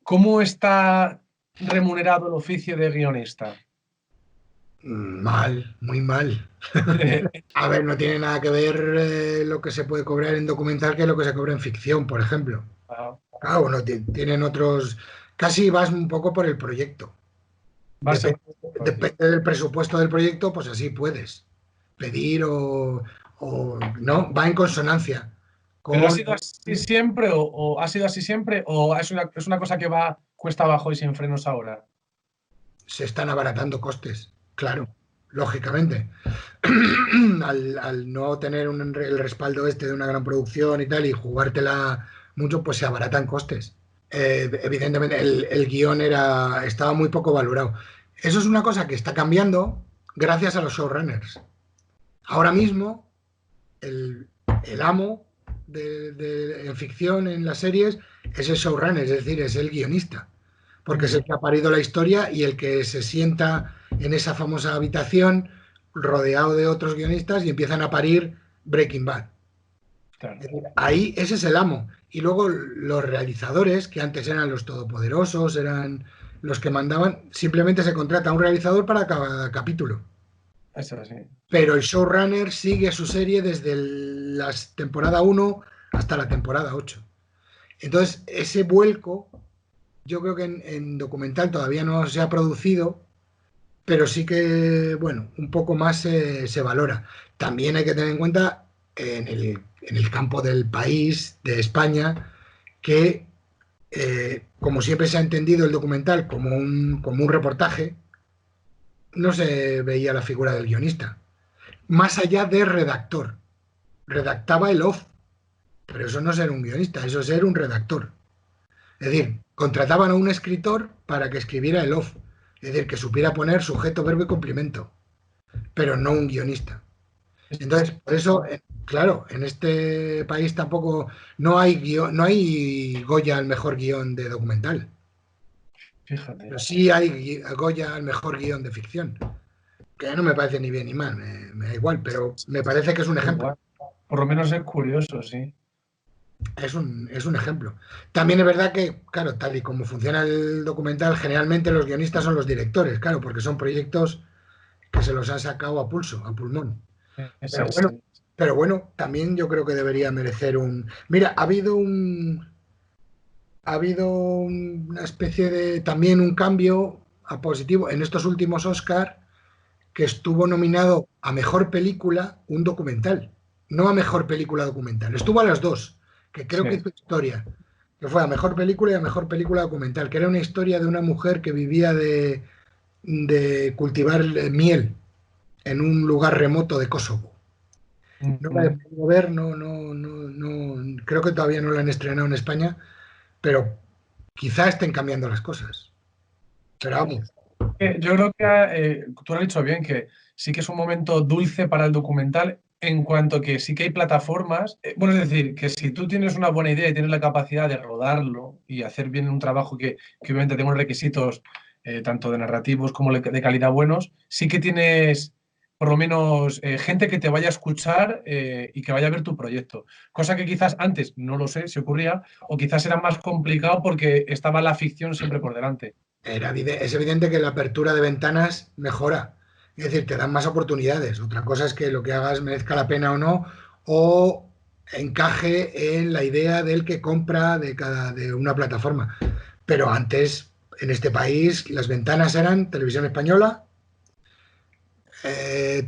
¿Cómo está remunerado el oficio de guionista? Mal, muy mal. A ver, no tiene nada que ver lo que se puede cobrar en documental que lo que se cobra en ficción, por ejemplo. Ah, Claro, bueno, tienen otros. Casi vas un poco por el proyecto. base- Depende, depende del presupuesto del proyecto, pues así puedes pedir o no, va en consonancia ¿Pero ha con. sido así siempre o ha sido así siempre o es una cosa que va cuesta abajo y sin frenos ahora? Se están abaratando costes, claro, lógicamente. Al no tener el respaldo este de una gran producción y tal y jugártela mucho, pues se abaratan costes. Evidentemente el guión estaba muy poco valorado. Eso es una cosa que está cambiando gracias a los showrunners. Ahora mismo, el, el amo en ficción, en las series, es el showrunner, es decir, es el guionista, porque es el Ujú. que ha parido la historia y el que se sienta en esa famosa habitación rodeado de otros guionistas y empiezan a parir Breaking Bad. Claro. Ahí ese es el amo. Y luego los realizadores, que antes eran los todopoderosos, eran los que mandaban, simplemente se contrata a un realizador para cada capítulo. Eso sí. Pero el showrunner sigue su serie desde la temporada 1 hasta la temporada 8. Entonces, ese vuelco, yo creo que en documental todavía no se ha producido, pero sí que, bueno, un poco más se valora. También hay que tener en cuenta en el campo del país, de España, que como siempre se ha entendido el documental como un reportaje, no se veía la figura del guionista. Más allá de redactor. Redactaba el off, pero eso no es ser un guionista, eso es ser un redactor. Es decir, contrataban a un escritor para que escribiera el off, es decir, que supiera poner sujeto, verbo y complemento, pero no un guionista. Entonces, por eso, claro, en este país tampoco no hay Goya al mejor guión de documental, Fíjate. pero sí hay Goya al mejor guión de ficción, que no me parece ni bien ni mal, me da igual, pero me parece que es un ejemplo. Igual. Por lo menos es curioso, sí. Es un ejemplo. También es verdad que, claro, tal y como funciona el documental, generalmente los guionistas son los directores, claro, porque son proyectos que se los han sacado a pulso, a pulmón. Es Pero bueno, así. pero bueno, también yo creo que debería merecer un. Mira, una especie de también un cambio a positivo en estos últimos Oscar que estuvo nominado a mejor película un documental, no a mejor película documental. Estuvo a las dos, que creo que Sí. hizo historia, que fue a mejor película y a mejor película documental, que era una historia de una mujer que vivía de cultivar miel en un lugar remoto de Kosovo. No la he Ujú. podido ver, no, no, no, no, creo que todavía no la han estrenado en España, pero quizá estén cambiando las cosas. Pero vamos, Yo creo que tú lo has dicho bien, que sí que es un momento dulce para el documental en cuanto que sí que hay plataformas. Bueno, es decir, que si tú tienes una buena idea y tienes la capacidad de rodarlo y hacer bien un trabajo que obviamente tenga unos requisitos tanto de narrativos como de calidad buenos, sí que tienes por lo menos gente que te vaya a escuchar y que vaya a ver tu proyecto. Cosa que quizás antes, no lo sé si ocurría, o quizás era más complicado porque estaba la ficción siempre por delante. es evidente que la apertura de ventanas mejora. Es decir, te dan más oportunidades. Otra cosa es que lo que hagas merezca la pena o no, o encaje en la idea del que compra de una plataforma. Pero antes, en este país, las ventanas eran Televisión Española.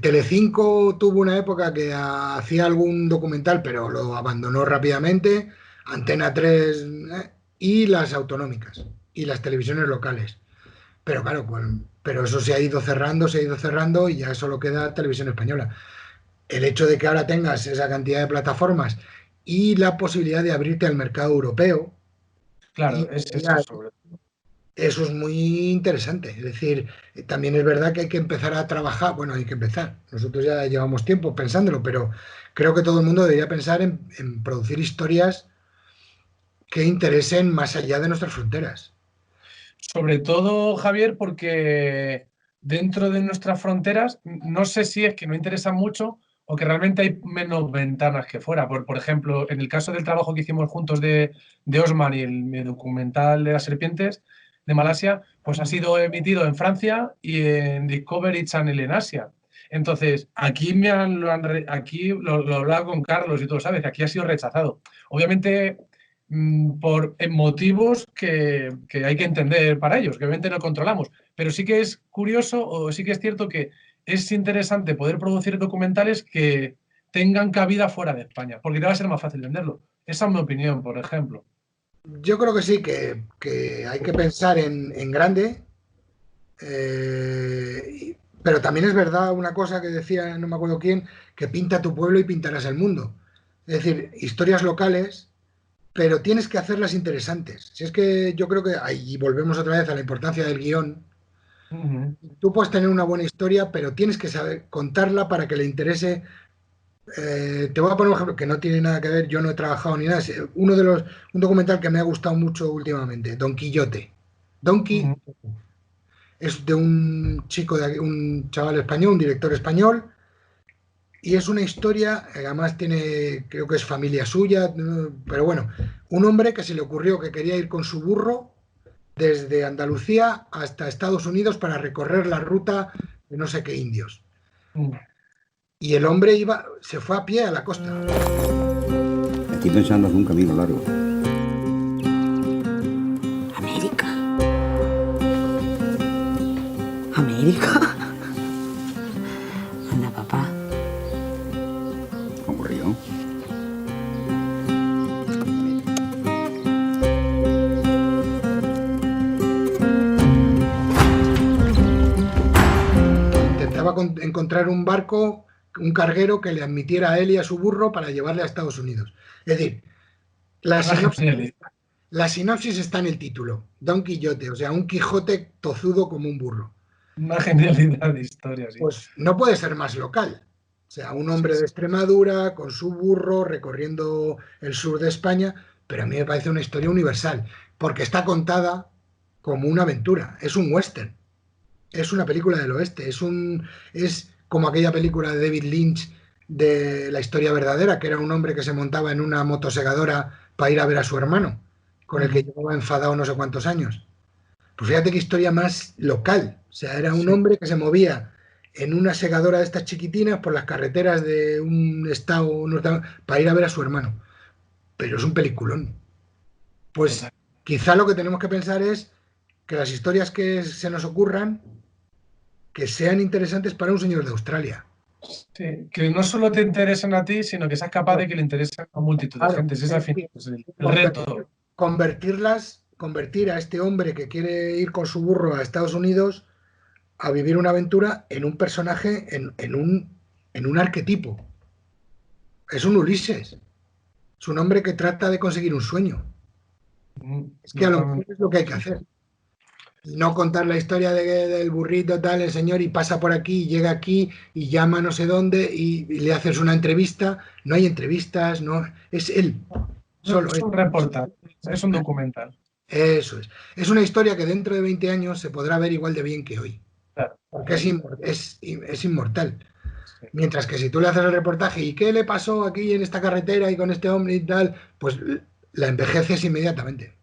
Telecinco tuvo una época que hacía algún documental, pero lo abandonó rápidamente. Antena 3 y las autonómicas y las televisiones locales. Pero claro, pero eso se ha ido cerrando y ya solo queda Televisión Española. El hecho de que ahora tengas esa cantidad de plataformas y la posibilidad de abrirte al mercado europeo, Claro, y es eso sobre todo. eso es muy interesante. Es decir, también es verdad que hay que empezar a trabajar, bueno, hay que empezar. Nosotros ya llevamos tiempo pensándolo, pero creo que todo el mundo debería pensar en producir historias que interesen más allá de nuestras fronteras. Sobre todo, Javier, porque dentro de nuestras fronteras, no sé si es que no interesa mucho o que realmente hay menos ventanas que fuera. Por ejemplo, en el caso del trabajo que hicimos juntos de Osman y el documental de las serpientes de Malasia, pues ha sido emitido en Francia y en Discovery Channel en Asia. Entonces, aquí aquí lo hablaba con Carlos y tú lo sabes, que aquí ha sido rechazado. Obviamente, por motivos que hay que entender para ellos, que obviamente no controlamos. Pero sí que es curioso o sí que es cierto que es interesante poder producir documentales que tengan cabida fuera de España, porque te va a ser más fácil venderlo. Esa es mi opinión, por ejemplo. Yo creo que sí, que hay que pensar en grande, pero también es verdad una cosa que decía, no me acuerdo quién, que pinta tu pueblo y pintarás el mundo. Es decir, historias locales, pero tienes que hacerlas interesantes. Si es que yo creo que ahí volvemos otra vez a la importancia del guión. Ujú. Tú puedes tener una buena historia, pero tienes que saber contarla para que le interese. Te voy a poner un ejemplo que no tiene nada que ver, yo no he trabajado ni nada. Es un documental que me ha gustado mucho últimamente, Don Quillote. Donkey Ujú. es de un chico, un chaval español, un director español, y es una historia, además tiene, creo que es familia suya, pero bueno, un hombre que se le ocurrió que quería ir con su burro desde Andalucía hasta Estados Unidos para recorrer la ruta de no sé qué indios. Ujú. Y el hombre se fue a pie a la costa. Aquí pensando en un camino largo. América. América. Anda, papá. Como río. Intentaba encontrar un barco, un carguero que le admitiera a él y a su burro para llevarle a Estados Unidos. Es decir, la Una sinopsis, genialidad. la sinopsis está en el título, Don Quijote, o sea, un Quijote tozudo como un burro. Una genialidad de historia, sí. Pues no puede ser más local. O sea, un Sí, hombre de sí. Extremadura con su burro recorriendo el sur de España, pero a mí me parece una historia universal, porque está contada como una aventura, es un western, es una película del oeste, es como aquella película de David Lynch de la historia verdadera, que era un hombre que se montaba en una motosegadora para ir a ver a su hermano, con el que Ujú. llevaba enfadado no sé cuántos años. Pues fíjate qué historia más local. O sea, era un Sí. hombre que se movía en una segadora de estas chiquitinas por las carreteras de un estado para ir a ver a su hermano. Pero es un peliculón. Pues Total. quizá lo que tenemos que pensar es que las historias que se nos ocurran, que sean interesantes para un señor de Australia. Sí, que no solo te interesen a ti, sino que seas capaz de que le interesen a multitud de Claro, gente. Ese es al es final que pues, el reto. convertir, convertir a este hombre que quiere ir con su burro a Estados Unidos a vivir una aventura en un personaje, en un arquetipo. Es un Ulises. Es un hombre que trata de conseguir un sueño. Es que a lo mejor Totalmente. es lo que hay que hacer. No contar la historia del burrito, tal, el señor, y pasa por aquí, y llega aquí, y llama no sé dónde, y le haces una entrevista. No hay entrevistas, no, es él, solo Es él. un reportaje, es un documental. Eso es. Es una historia que dentro de 20 años se podrá ver igual de bien que hoy, Claro, porque claro. es inmortal. Sí. Mientras que si tú le haces el reportaje y qué le pasó aquí en esta carretera y con este hombre y tal, pues la envejeces inmediatamente.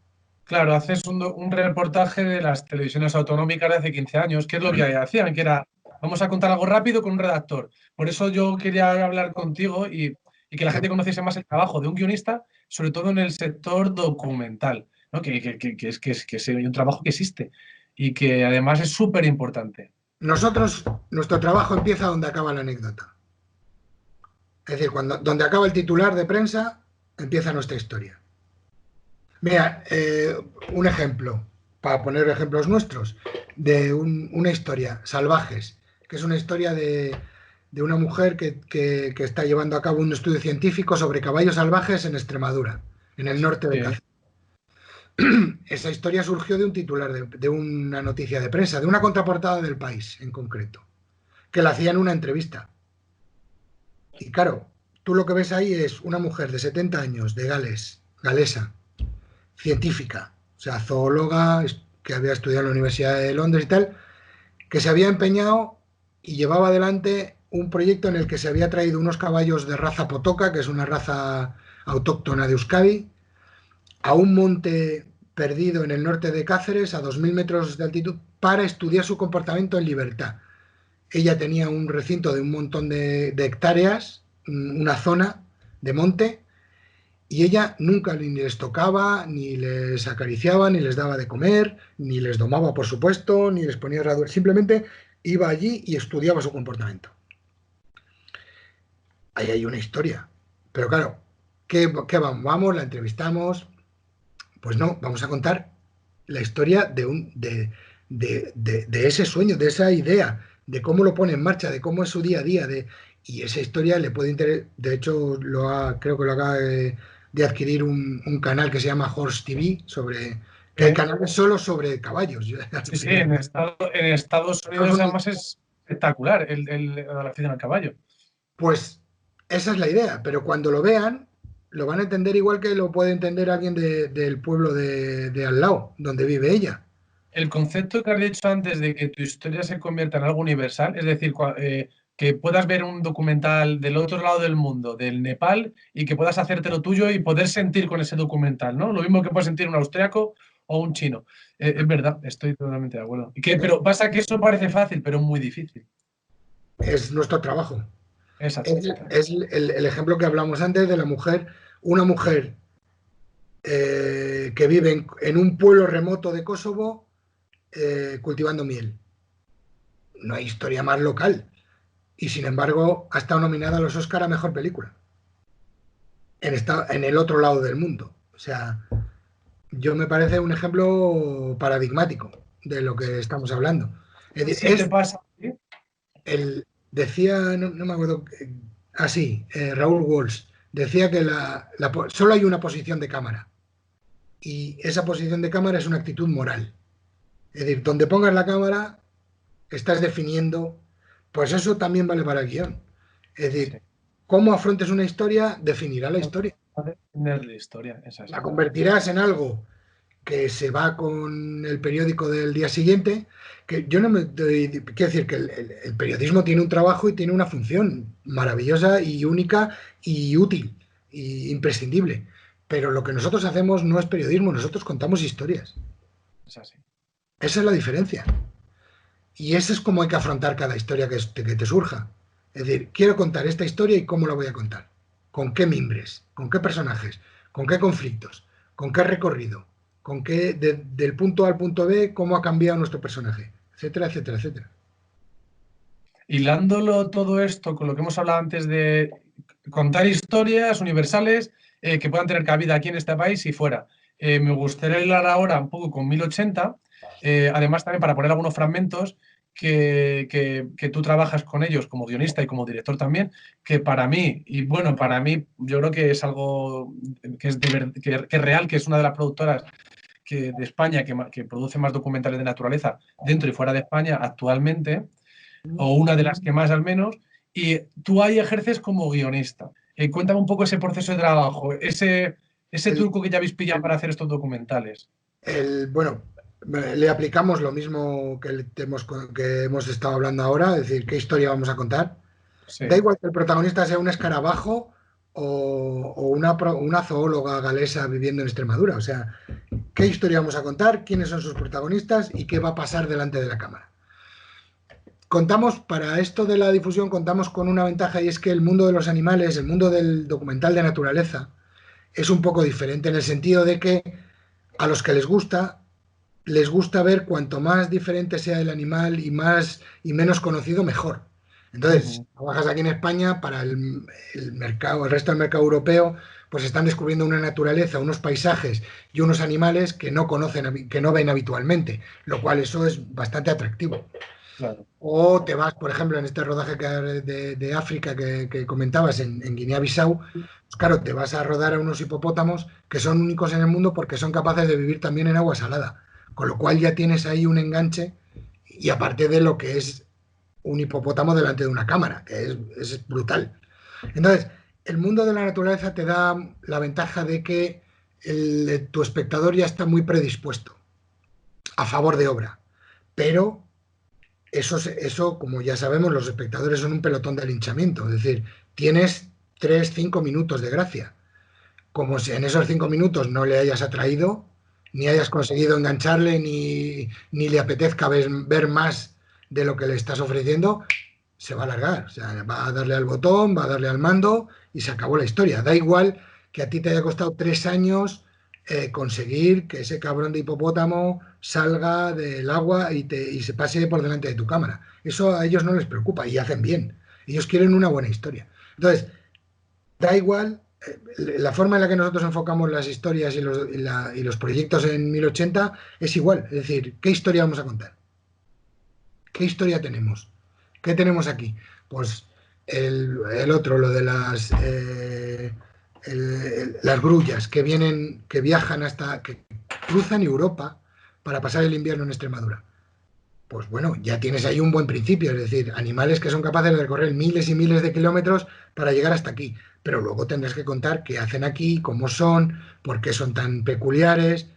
Claro, haces un reportaje de las televisiones autonómicas de hace 15 años, que es lo que hacían, que era, vamos a contar algo rápido con un redactor. Por eso yo quería hablar contigo y que la gente conociese más el trabajo de un guionista, sobre todo en el sector documental, ¿no? Que es un trabajo que existe y que además es súper importante. Nosotros, nuestro trabajo empieza donde acaba la anécdota. Es decir, donde acaba el titular de prensa, empieza nuestra historia. Mira, un ejemplo, para poner ejemplos nuestros, de una historia, Salvajes, que es una historia de una mujer que está llevando a cabo un estudio científico sobre caballos salvajes en Extremadura, en el norte de Sí, Cáceres. Esa historia surgió de un titular, de una noticia de prensa, de una contraportada del País en concreto, que la hacían una entrevista. Y claro, tú lo que ves ahí es una mujer de 70 años, de Gales, galesa, científica, o sea, zoóloga, que había estudiado en la Universidad de Londres y tal, que se había empeñado y llevaba adelante un proyecto en el que se había traído unos caballos de raza potoca, que es una raza autóctona de Euskadi, a un monte perdido en el norte de Cáceres, a 2000 metros de altitud, para estudiar su comportamiento en libertad. Ella tenía un recinto de un montón de hectáreas, una zona de monte, y ella nunca ni les tocaba, ni les acariciaba, ni les daba de comer, ni les domaba, por supuesto, ni les ponía herradura. Simplemente iba allí y estudiaba su comportamiento. Ahí hay una historia. Pero claro, ¿qué vamos? Vamos, la entrevistamos. Pues no, vamos a contar la historia de ese sueño, de esa idea, de cómo lo pone en marcha, de cómo es su día a día. Y esa historia le puede interesar. De hecho, creo que lo acaba de adquirir un canal que se llama Horse TV, que hay canales solo sobre caballos. Sí, en Estados Unidos además es espectacular la afición al caballo. Pues esa es la idea, pero cuando lo vean, lo van a entender igual que lo puede entender alguien del pueblo de al lado, donde vive ella. El concepto que has dicho antes de que tu historia se convierta en algo universal, es decir, que puedas ver un documental del otro lado del mundo, del Nepal, y que puedas hacértelo tuyo y poder sentir con ese documental, ¿no? Lo mismo que puede sentir un austriaco o un chino. Es verdad, estoy totalmente de acuerdo. Pero pasa que eso parece fácil, pero muy difícil. Es nuestro trabajo. Exacto. Es el ejemplo que hablamos antes de la mujer, una mujer que vive en un pueblo remoto de Kosovo cultivando miel. No hay historia más local. Y sin embargo ha estado nominada a los Oscar a Mejor Película. En el otro lado del mundo. O sea, yo me parece un ejemplo paradigmático de lo que estamos hablando. ¿Te pasa? Decía, no me acuerdo, Raúl Walsh, decía que solo hay una posición de cámara. Y esa posición de cámara es una actitud moral. Es decir, donde pongas la cámara, estás definiendo. Pues eso también vale para el guión. Es decir, cómo afrontes una historia, definirá la historia. La convertirás en algo que se va con el periódico del día siguiente, que yo no me quiero decir que el periodismo tiene un trabajo y tiene una función maravillosa y única y útil e imprescindible. Pero lo que nosotros hacemos no es periodismo, nosotros contamos historias. Es así. Esa es la diferencia. Y eso es como hay que afrontar cada historia que te surja. Es decir, quiero contar esta historia y cómo la voy a contar. ¿Con qué mimbres? ¿Con qué personajes? ¿Con qué conflictos? ¿Con qué recorrido? ¿Con qué, del punto A al punto B, cómo ha cambiado nuestro personaje? Etcétera, etcétera, etcétera. Hilándolo todo esto con lo que hemos hablado antes de contar historias universales que puedan tener cabida aquí en este país y fuera. Me gustaría hilar ahora un poco con 1080, además también para poner algunos fragmentos que tú trabajas con ellos como guionista y como director también, que para mí, y bueno, para mí yo creo que es algo que es real, que es una de las productoras de España que produce más documentales de naturaleza dentro y fuera de España actualmente, o una de las que más al menos, y tú ahí ejerces como guionista. Cuéntame un poco ese proceso de trabajo, ese truco que ya habéis pillado para hacer estos documentales. Bueno, le aplicamos lo mismo que hemos estado hablando ahora, es decir, qué historia vamos a contar. Sí. Da igual que el protagonista sea un escarabajo o una zoóloga galesa viviendo en Extremadura. O sea, qué historia vamos a contar, quiénes son sus protagonistas y qué va a pasar delante de la cámara. Para esto de la difusión, contamos con una ventaja, y es que el mundo de los animales, el mundo del documental de naturaleza, es un poco diferente en el sentido de que a los que les gusta ver cuanto más diferente sea el animal y menos conocido, mejor. Entonces, trabajas aquí en España, para el resto del mercado europeo, pues están descubriendo una naturaleza, unos paisajes y unos animales que no conocen, que no ven habitualmente, lo cual eso es bastante atractivo. Claro. O te vas, por ejemplo, en este rodaje de África que comentabas, en Guinea-Bissau, pues claro, te vas a rodar a unos hipopótamos que son únicos en el mundo porque son capaces de vivir también en agua salada, con lo cual ya tienes ahí un enganche, y aparte de lo que es un hipopótamo delante de una cámara, que es brutal. Entonces, el mundo de la naturaleza te da la ventaja de que tu espectador ya está muy predispuesto a favor de obra, pero Eso, como ya sabemos, los espectadores son un pelotón de linchamiento. Es decir, tienes 3, 5 minutos de gracia. Como si en esos 5 minutos no le hayas atraído, ni hayas conseguido engancharle, ni le apetezca ver más de lo que le estás ofreciendo, se va a alargar. O sea, va a darle al botón, va a darle al mando y se acabó la historia. Da igual que a ti te haya costado 3 años conseguir que ese cabrón de hipopótamo salga del agua y se pase por delante de tu cámara. Eso a ellos no les preocupa y hacen bien. Ellos quieren una buena historia. Entonces, da igual, la forma en la que nosotros enfocamos las historias y los proyectos en 1080 es igual. Es decir, ¿qué historia vamos a contar? ¿Qué historia tenemos? ¿Qué tenemos aquí? Pues el otro, lo de las grullas que viajan que cruzan Europa para pasar el invierno en Extremadura. Pues bueno, ya tienes ahí un buen principio, es decir, animales que son capaces de recorrer miles y miles de kilómetros para llegar hasta aquí. Pero luego tendrás que contar qué hacen aquí, cómo son, por qué son tan peculiares.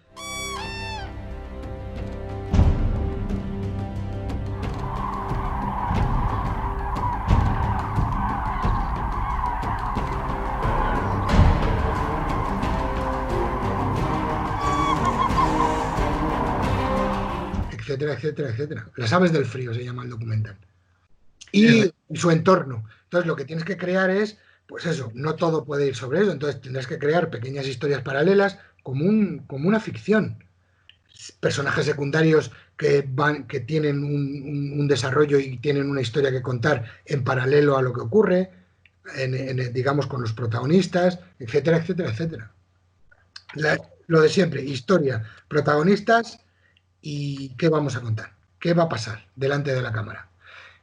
Etcétera, etcétera, etcétera. Las aves del frío se llama el documental. Y su entorno. Entonces lo que tienes que crear es, pues eso, no todo puede ir sobre eso, entonces tendrás que crear pequeñas historias paralelas como una ficción. Personajes secundarios que tienen un desarrollo y tienen una historia que contar en paralelo a lo que ocurre, digamos, con los protagonistas, etcétera, etcétera, etcétera. Lo de siempre, historia, protagonistas y qué vamos a contar, qué va a pasar delante de la cámara.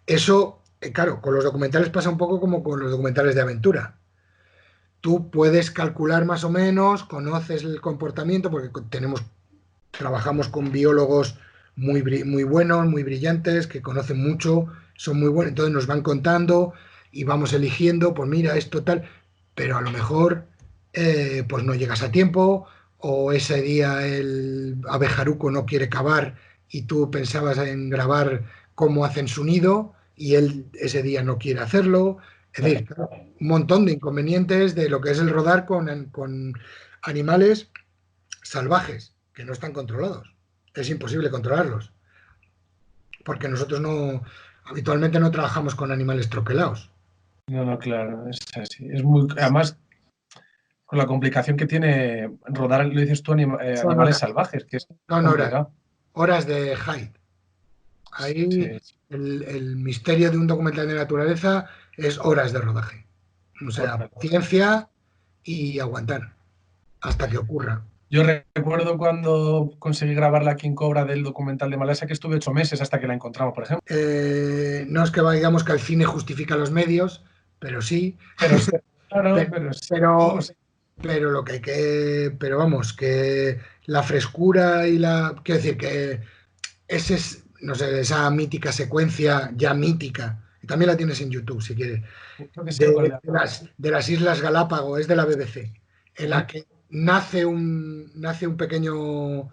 Eso, claro, con los documentales pasa un poco como con los documentales de aventura. Tú puedes calcular más o menos, conoces el comportamiento, porque trabajamos con biólogos muy buenos, muy brillantes, que conocen mucho, son muy buenos, entonces nos van contando y vamos eligiendo, pues mira, esto tal, pero a lo mejor pues no llegas a tiempo, o ese día el abejaruco no quiere cavar y tú pensabas en grabar cómo hacen su nido y él ese día no quiere hacerlo. Es decir, un montón de inconvenientes de lo que es el rodar con animales salvajes que no están controlados. Es imposible controlarlos. Porque nosotros habitualmente no trabajamos con animales troquelados. No, claro, es así. Además, con la complicación que tiene rodar, lo dices tú, animales salvajes, que es complicado. Horas de hide. Ahí Sí. el misterio de un documental de naturaleza es horas de rodaje. O sea, paciencia y aguantar hasta que ocurra. Yo recuerdo cuando conseguí grabar la King Cobra del documental de Malasia, que estuve 8 meses hasta que la encontramos, por ejemplo. No es que digamos que el cine justifica los medios, pero sí. Pero lo que hay pero vamos, que la frescura y quiero decir que no sé, esa mítica secuencia, ya mítica, y también la tienes en YouTube si quieres, de las Islas Galápagos, es de la BBC, en la que nace un pequeño,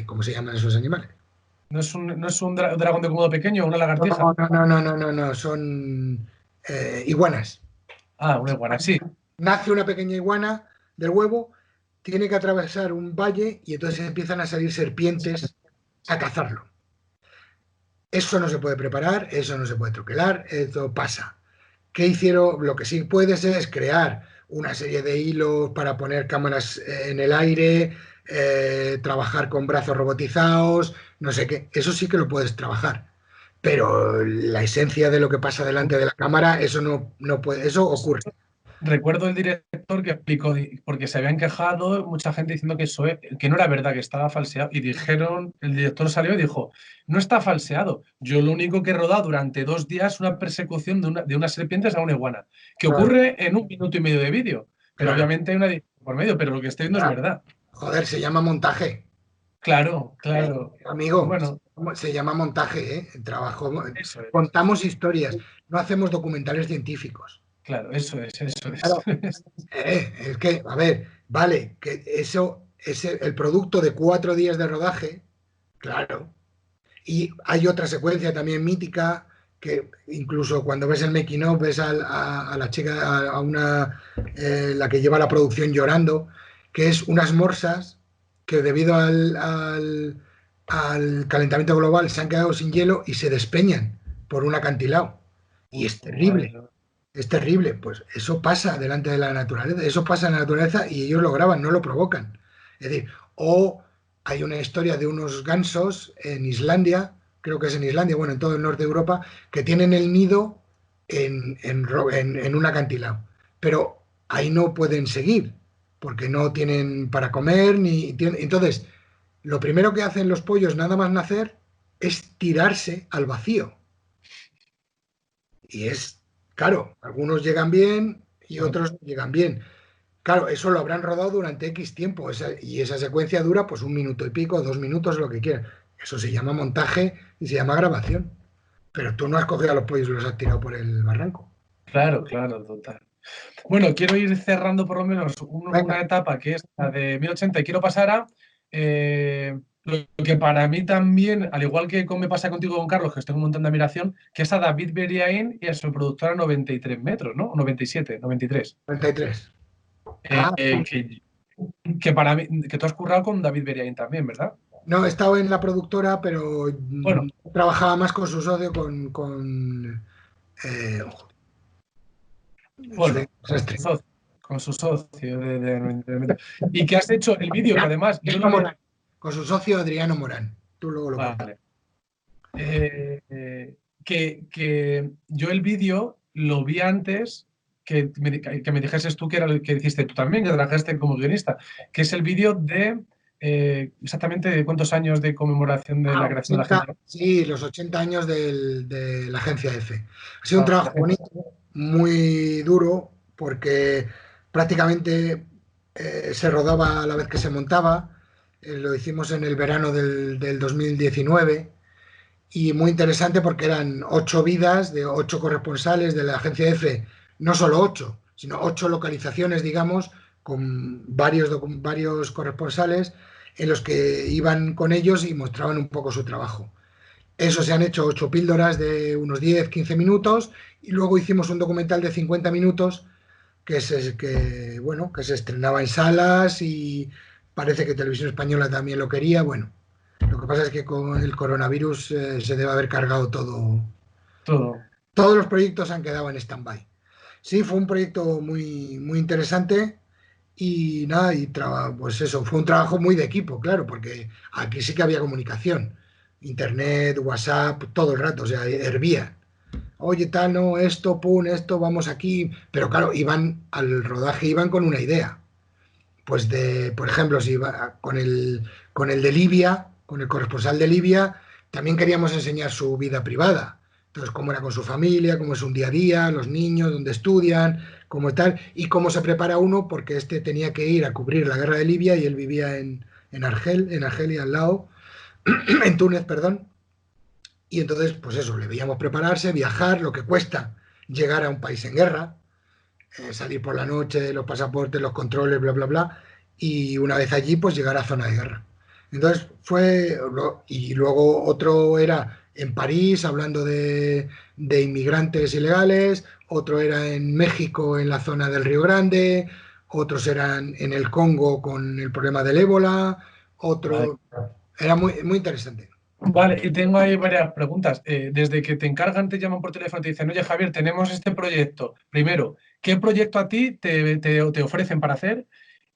¿cómo se llaman esos animales? ¿No es un dragón de Komodo pequeño o una lagartija? No, son iguanas. Ah, una iguana, sí. Nace una pequeña iguana del huevo, tiene que atravesar un valle y entonces empiezan a salir serpientes a cazarlo. Eso no se puede preparar, eso no se puede troquelar, eso pasa. ¿Qué hicieron? Lo que sí puedes es crear una serie de hilos para poner cámaras en el aire, trabajar con brazos robotizados, no sé qué. Eso sí que lo puedes trabajar. Pero la esencia de lo que pasa delante de la cámara, eso no puede, eso ocurre. Recuerdo el director que explicó, porque se habían quejado mucha gente diciendo que no era verdad, que estaba falseado. Y dijeron, el director salió y dijo, no está falseado. Yo lo único que he rodado durante 2 días una persecución de unas serpientes a una iguana, que ocurre en 1 minuto y medio de vídeo. Pero obviamente hay una edición por medio, pero lo que estoy viendo es verdad. Joder, se llama montaje. Claro. Amigo, bueno, se llama montaje, ¿eh? Trabajo. Eso es. Contamos historias, no hacemos documentales científicos. Claro, eso es. Claro, es que, a ver, vale, que eso es el producto de 4 días de rodaje, claro. Y hay otra secuencia también mítica que incluso cuando ves el making of ves a la chica, la que lleva la producción llorando, que es unas morsas que debido al calentamiento global se han quedado sin hielo y se despeñan por un acantilado. Y es terrible. Es terrible, pues eso pasa delante de la naturaleza, eso pasa en la naturaleza y ellos lo graban, no lo provocan. Es decir, o hay una historia de unos gansos en Islandia, creo que es en Islandia, bueno, en todo el norte de Europa, que tienen el nido en un acantilado, pero ahí no pueden seguir, porque no tienen para comer, entonces, lo primero que hacen los pollos nada más nacer es tirarse al vacío. Y es, claro, algunos llegan bien y otros no llegan bien. Claro, eso lo habrán rodado durante X tiempo y esa secuencia dura pues 1 minuto y pico, 2 minutos, lo que quieran. Eso se llama montaje y se llama grabación. Pero tú no has cogido a los pollos y los has tirado por el barranco. Claro, claro, total. Bueno, quiero ir cerrando por lo menos una etapa que es la de 1080 y quiero pasar a lo que para mí también, al igual que me pasa contigo con Carlos, que estoy con un montón de admiración, que es a David Beriaín y a su productora 93 metros, ¿no? 97, 93. 93. Que para mí, que tú has currado con David Beriaín también, ¿verdad? No, he estado en la productora, pero bueno, trabajaba más con su socio, con su socio y que has hecho el vídeo, que además con su socio Adriano Morán. Tú luego lo vale. Que yo el vídeo lo vi antes que me dijeses tú que era el que hiciste tú también, que trabajaste como guionista, que es el vídeo de exactamente de cuántos años de conmemoración de la creación 80, de la agencia. Sí, los 80 años de la agencia F. Ha sido un trabajo bonito, muy duro, porque prácticamente se rodaba a la vez que se montaba. Lo hicimos en el verano del 2019 y muy interesante porque eran 8 vidas de 8 corresponsales de la agencia F, no solo 8, sino 8 localizaciones, digamos, con varios corresponsales en los que iban con ellos y mostraban un poco su trabajo. Eso se han hecho 8 píldoras de unos 10-15 minutos y luego hicimos un documental de 50 minutos que se estrenaba en salas y parece que Televisión Española también lo quería. Bueno, lo que pasa es que con el coronavirus se debe haber cargado todo. Todos los proyectos han quedado en stand-by. Sí, fue un proyecto muy, muy interesante y nada, pues eso, fue un trabajo muy de equipo, claro, porque aquí sí que había comunicación. Internet, WhatsApp, todo el rato, o sea, hervía. Oye, tal, no, esto, esto, vamos aquí. Pero claro, al rodaje iban con una idea. Pues por ejemplo, si iba con el de Libia, con el corresponsal de Libia, también queríamos enseñar su vida privada. Entonces, cómo era con su familia, cómo es un día a día, los niños, dónde estudian, cómo tal, y cómo se prepara uno, porque este tenía que ir a cubrir la guerra de Libia y él vivía en Argelia, al lado, en Túnez, perdón. Y entonces, pues eso, le veíamos prepararse, viajar, lo que cuesta llegar a un país en guerra, salir por la noche, los pasaportes, los controles, bla, bla, bla, y una vez allí, pues llegar a zona de guerra. Entonces y luego otro era en París, hablando de inmigrantes ilegales, otro era en México, en la zona del Río Grande, otros eran en el Congo con el problema del ébola, otro... Era muy, muy interesante. Vale, y tengo ahí varias preguntas. Desde que te encargan, te llaman por teléfono y te dicen, oye Javier, tenemos este proyecto. Primero, ¿qué proyecto a ti te ofrecen para hacer?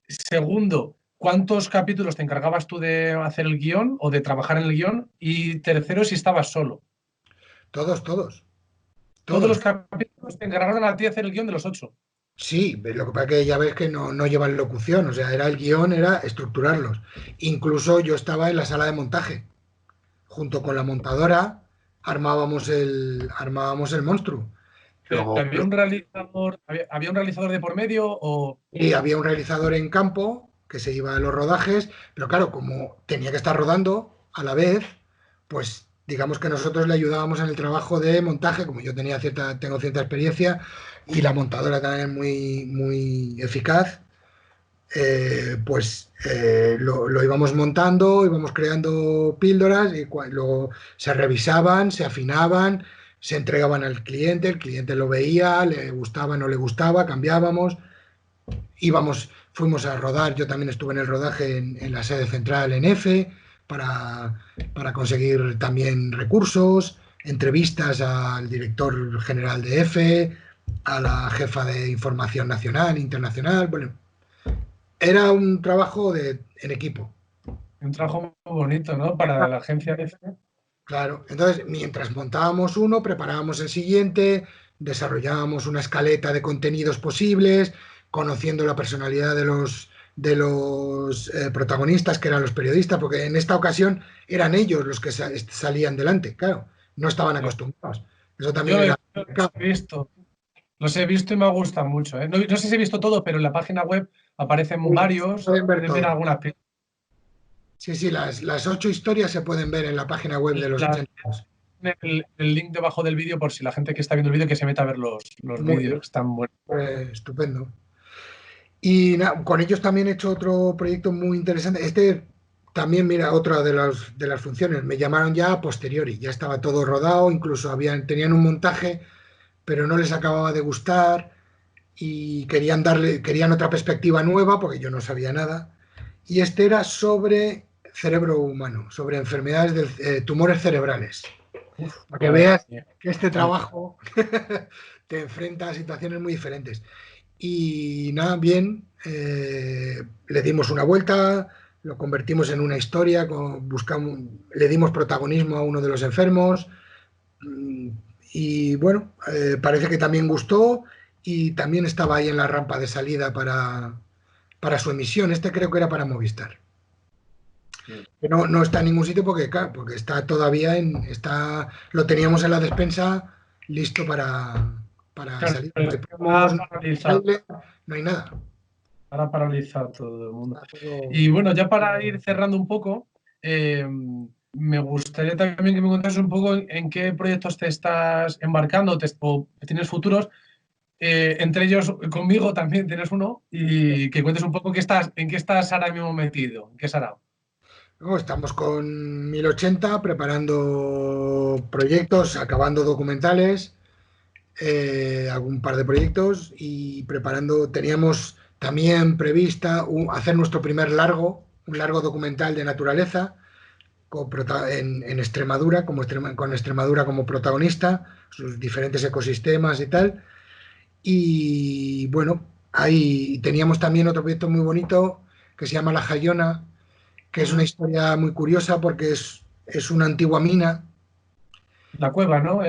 Segundo, ¿cuántos capítulos te encargabas tú de hacer el guión o de trabajar en el guión? Y tercero, si estabas solo. Todos. Todos los capítulos te encargaron a ti de hacer el guión de los 8. Sí, lo que pasa es que ya ves que no llevan locución, o sea, era el guión, era estructurarlos. Incluso yo estaba en la sala de montaje. Junto con la montadora armábamos el monstruo. Luego, ¿había un realizador de por medio o...? Sí, había un realizador en campo que se iba a los rodajes, pero claro, como tenía que estar rodando a la vez, pues digamos que nosotros le ayudábamos en el trabajo de montaje, como yo tengo cierta experiencia y la montadora también muy, muy eficaz. lo íbamos montando, íbamos creando píldoras y luego se revisaban, se afinaban, se entregaban al cliente, el cliente lo veía, le gustaba, no le gustaba, cambiábamos, fuimos a rodar, yo también estuve en el rodaje en la sede central en EFE para conseguir también recursos, entrevistas al director general de EFE, a la jefa de información nacional, internacional, bueno, era un trabajo en equipo. Un trabajo muy bonito, ¿no? Para la agencia de... Claro, entonces mientras montábamos uno, preparábamos el siguiente, desarrollábamos una escaleta de contenidos posibles, conociendo la personalidad de los protagonistas, que eran los periodistas, porque en esta ocasión eran ellos los que salían delante, claro, no estaban acostumbrados. Eso también Yo era... los he visto y me gusta mucho, ¿eh? No sé si he visto todo, pero en la página web aparecen varios, pueden ver puedes ver todo. algunas. Sí, las 8 historias se pueden ver en la página web de los 80. El link debajo del vídeo por si la gente que está viendo el vídeo que se meta a ver los Muy vídeos, bien. que están buenos. Estupendo. Y con ellos también he hecho otro proyecto muy interesante. Este también, mira, otra de las funciones. Me llamaron ya a posteriori, ya estaba todo rodado, incluso tenían un montaje, pero no les acababa de gustar y querían otra perspectiva nueva porque yo no sabía nada. Y este era sobre cerebro humano, sobre enfermedades de tumores cerebrales. Para que veas que este trabajo te enfrenta a situaciones muy diferentes. Y nada, bien, le dimos una vuelta, lo convertimos en una historia, le dimos protagonismo a uno de los enfermos y bueno, parece que también gustó y también estaba ahí en la rampa de salida para su emisión. Este creo que era para Movistar. Que no está en ningún sitio porque, claro, porque está todavía lo teníamos en la despensa listo para salir. No hay promos, no hay nada. Para paralizar todo el mundo. Y bueno, ya para ir cerrando un poco, me gustaría también que me contases un poco en qué proyectos te estás embarcando o tienes futuros. Entre ellos, conmigo también tienes uno, y que cuentes un poco en qué estás ahora mismo metido, en qué Sarao. Estamos con 1080 preparando proyectos, acabando documentales, algún par de proyectos y teníamos también prevista hacer nuestro primer un largo documental de naturaleza en Extremadura, con Extremadura como protagonista, sus diferentes ecosistemas y tal. Y bueno, ahí teníamos también otro proyecto muy bonito que se llama La Jayona, que es una historia muy curiosa porque es una antigua mina. La cueva, ¿no?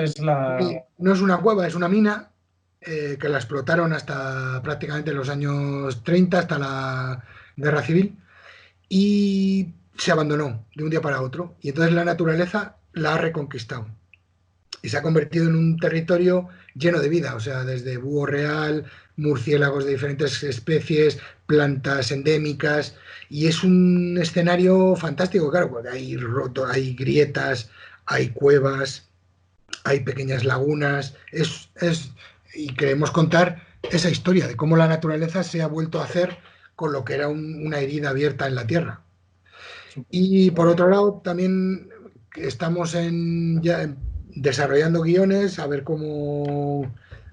No es una cueva, es una mina que la explotaron hasta prácticamente los años 30, hasta la Guerra Civil, y se abandonó de un día para otro. Y entonces la naturaleza la ha reconquistado y se ha convertido en un territorio lleno de vida, o sea, desde búho real, murciélagos de diferentes especies, plantas endémicas, y es un escenario fantástico, claro, porque hay grietas, hay cuevas, hay pequeñas lagunas, y queremos contar esa historia de cómo la naturaleza se ha vuelto a hacer con lo que era una herida abierta en la tierra. Y por otro lado, también estamos ya desarrollando guiones, a ver cómo...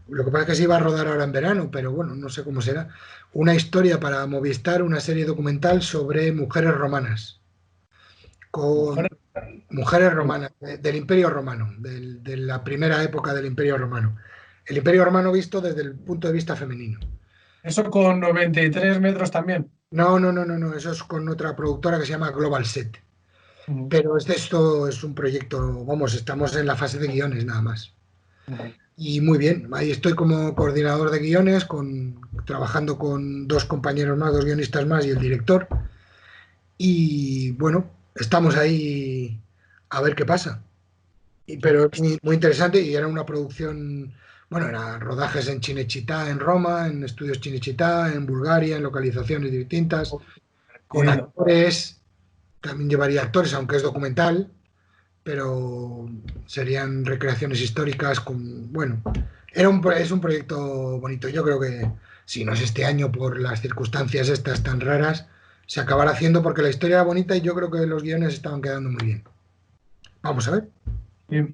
Lo que pasa es que se iba a rodar ahora en verano, pero bueno, no sé cómo será. Una historia para Movistar, una serie documental sobre mujeres romanas. Mujeres romanas, del Imperio Romano, de la primera época del Imperio Romano. El Imperio Romano visto desde el punto de vista femenino. ¿Eso con 93 metros también? No, eso es con otra productora que se llama Global Set. Pero esto es un proyecto, vamos, estamos en la fase de guiones nada más. Y muy bien, ahí estoy como coordinador de guiones, trabajando con 2 compañeros más, 2 guionistas más y el director. Y bueno, estamos ahí a ver qué pasa. Pero es muy interesante y era una producción, bueno, eran rodajes en Cinecittà, en Roma, en estudios Cinecittà, en Bulgaria, en localizaciones distintas, con actores, también llevaría actores, aunque es documental, pero serían recreaciones históricas bueno, es un proyecto bonito. Yo creo que si no es este año por las circunstancias estas tan raras, se acabará haciendo porque la historia era bonita y yo creo que los guiones estaban quedando muy bien. Vamos a ver. Y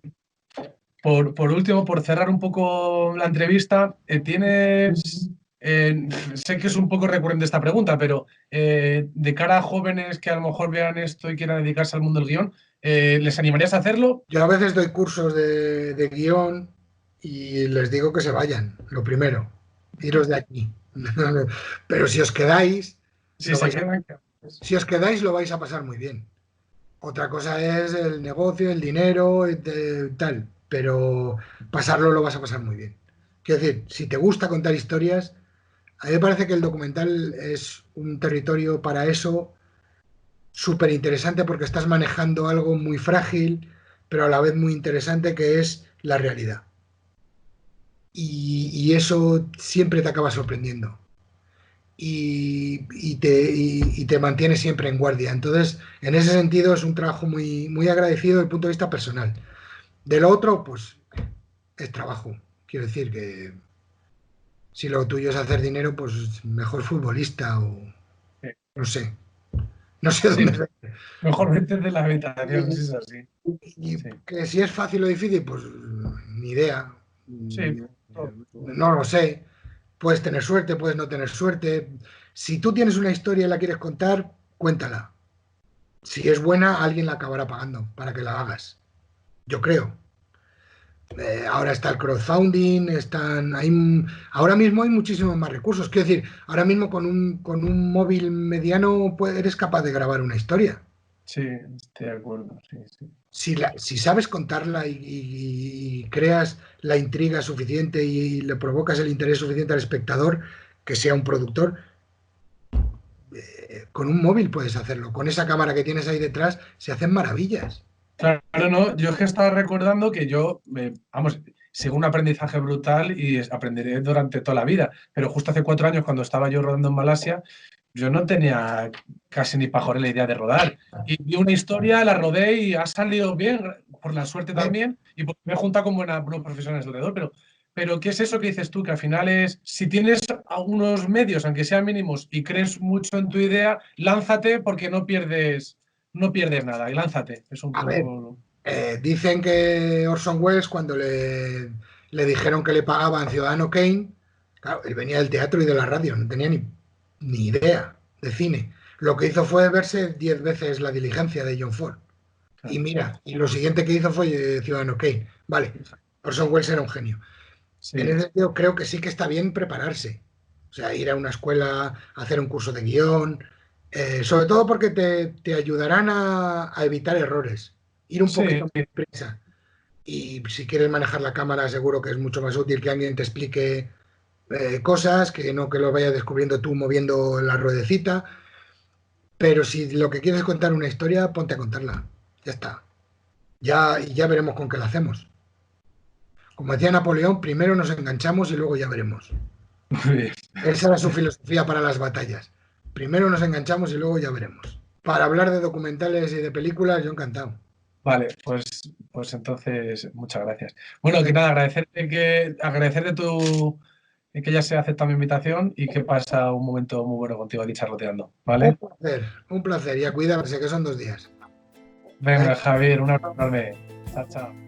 por último, por cerrar un poco la entrevista, tienes, sé que es un poco recurrente esta pregunta, pero de cara a jóvenes que a lo mejor vean esto y quieran dedicarse al mundo del guión, ¿les animarías a hacerlo? Yo a veces doy cursos de guión y les digo que se vayan, lo primero, iros de aquí. Pero si os quedáis, Si lo se vais a- quedan. si os quedáis lo vais a pasar muy bien. Otra cosa es el negocio, el dinero, tal, pero pasarlo lo vas a pasar muy bien. Quiero decir, si te gusta contar historias, a mí me parece que el documental es un territorio para eso súper interesante porque estás manejando algo muy frágil, pero a la vez muy interesante que es la realidad. Y eso siempre te acaba sorprendiendo. Y te mantiene siempre en guardia. Entonces, en ese sentido es un trabajo muy, muy agradecido desde el punto de vista personal. De lo otro, pues es trabajo. Quiero decir que si lo tuyo es hacer dinero, pues mejor futbolista o Sí, no sé. No sé sí, dónde. mejor vete de la habitación, si es así. Y Sí, que si es fácil o difícil, pues ni idea. sí. No lo sé. Puedes tener suerte, puedes no tener suerte. Si tú tienes una historia y la quieres contar, cuéntala. Si es buena, alguien la acabará pagando para que la hagas. Yo creo. Ahora está el crowdfunding, ahora mismo hay muchísimos más recursos. Quiero decir, ahora mismo con un móvil mediano eres capaz de grabar una historia. Sí, estoy de acuerdo. Sí, sí. Si sabes contarla y creas la intriga suficiente y le provocas el interés suficiente al espectador, que sea un productor, con un móvil puedes hacerlo. Con esa cámara que tienes ahí detrás se hacen maravillas. Claro, no, yo es que estaba recordando que yo, vamos, sigo un aprendizaje brutal y aprenderé durante toda la vida, pero justo hace 4 años cuando estaba yo rodando en Malasia, yo no tenía casi ni pajorera la idea de rodar. Y vi una historia, la rodé y ha salido bien, por la suerte también, y porque me he juntado con buenos profesionales alrededor, pero ¿qué es eso que dices tú? Que al final es, si tienes algunos medios, aunque sean mínimos, y crees mucho en tu idea, lánzate porque no pierdes nada y lánzate. Es un A ver, poco. dicen que Orson Welles, cuando le dijeron que le pagaban Ciudadano Kane, claro, él venía del teatro y de la radio, no tenía ni idea de cine. Lo que hizo fue verse 10 veces La diligencia de John Ford. Y mira, y lo siguiente que hizo fue Ciudadano Kane. Vale, Orson Welles era un genio. En Sí, ese sentido, creo que sí que está bien prepararse. O sea, ir a una escuela, hacer un curso de guión, sobre todo porque te ayudarán a evitar errores. Ir un sí, poquito más prisa. Y si quieres manejar la cámara, seguro que es mucho más útil que alguien te explique cosas, que no que lo vayas descubriendo tú moviendo la ruedecita. Pero si lo que quieres es contar una historia, ponte a contarla. Ya está. Y ya veremos con qué la hacemos. Como decía Napoleón, primero nos enganchamos y luego ya veremos. muy bien. Esa era su filosofía para las batallas. Primero nos enganchamos y luego ya veremos. Para hablar de documentales y de películas, yo encantado. Vale, pues entonces, muchas gracias. Bueno, que nada, agradecerte que ya se acepta mi invitación y que pasa un momento muy bueno contigo aquí charloteando, ¿vale? Un placer y a cuidarse, que son 2 días. Venga, Javier, un abrazo enorme. Chao, chao.